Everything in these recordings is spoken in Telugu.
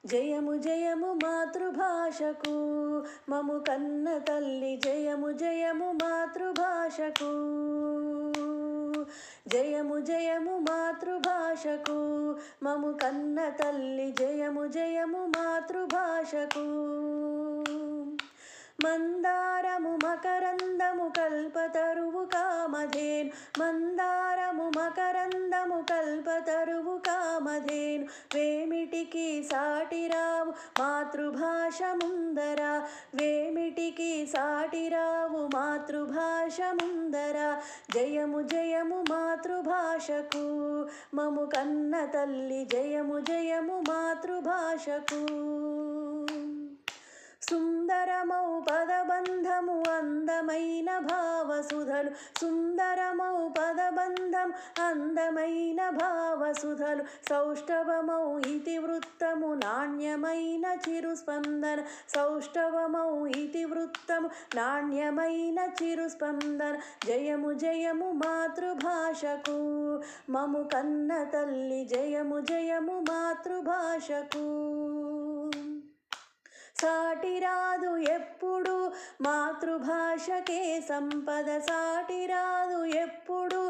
జయము జయము మాతృభాషకు మము కన్న తల్లి జయము జయము మాతృభాషకు జయము జయము మాతృభాషకు మము కన్న తల్లి జయము జయము మాతృభాషకు మందారము మకరందము కల్పతరువు కామధేను మందారము మకరందము కల్పతరువు కామధేను వేమిటికి సాటిరావు మాతృభాష ముందర వేమిటికి సాటిరావు మాతృభాష ముందర జయము జయము మాతృభాషకు మము కన్న తల్లి జయము జయము మాతృభాషకు సుందరమౌ పదబంధము అందమైన భావసుధలు సుందరమౌ పదబంధం అందమైన భావసుధలు సౌష్ఠవమౌ ఇతివృత్తము నాణ్యమైన చిరుస్పందన సౌష్ఠవమౌ ఇతివృత్తము నాణ్యమైన చిరుస్పందన జయము జయము మాతృభాషకు మము కన్న తల్లి జయము జయము మాతృభాషకు సాటిరాదు ఎప్పుడు మాతృభాషకే సంపద సాటిరాదు ఎప్పుడు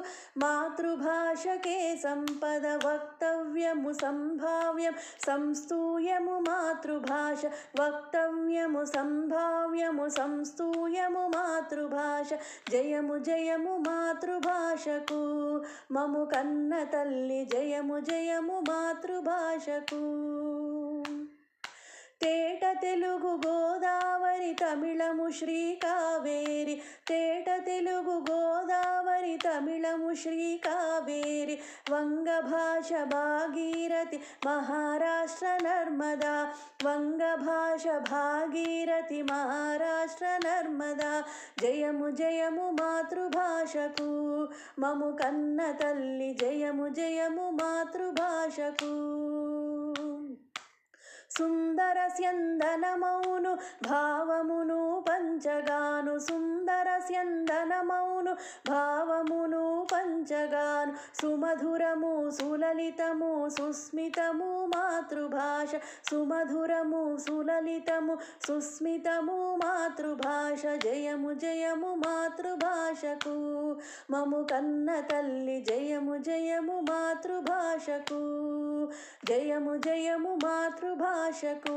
మాతృభాషకే సంపద వక్తవ్యము సంభావ్యం సంస్తూయము మాతృభాష వక్తవ్యము సంభావ్యము సంస్తూయము మాతృభాష జయము జయము మాతృభాషకు మము కన్న తల్లి జయము జయము మాతృభాషకు తేట తెలుగు గోదావరి తమిళము శ్రీ కావేరి తేట తెలుగు గోదావరి తమిళము శ్రీ కావేరి వంగ భాష భాగీరథి మహారాష్ట్ర నర్మదా వంగ భాష భాగీరథి మహారాష్ట్ర నర్మదా జయము జయము మాతృభాషకు మము కన్న తల్లి జయము జయము మాతృభాషకు సుందర స్యందనమౌను భావమును పంచగాను సుందర స్యందనమౌను భావమును పంచగాను సుమధురము సులలితము సుస్మితము మాతృభాష సుమధురము సులలితము సుస్మితము మాతృభాష జయము జయము మాతృభాషకు మము కన్న తల్లి జయము జయము మాతృభాషకు జయము జయము మాతృభాషకు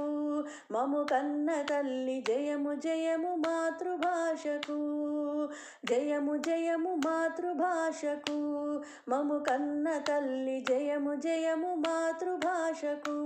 మము కన్న తల్లి జయము జయము మాతృభాషకు జయము జయము మాతృభాషకు మము కన్న తల్లి జయము జయము మాతృభాషకు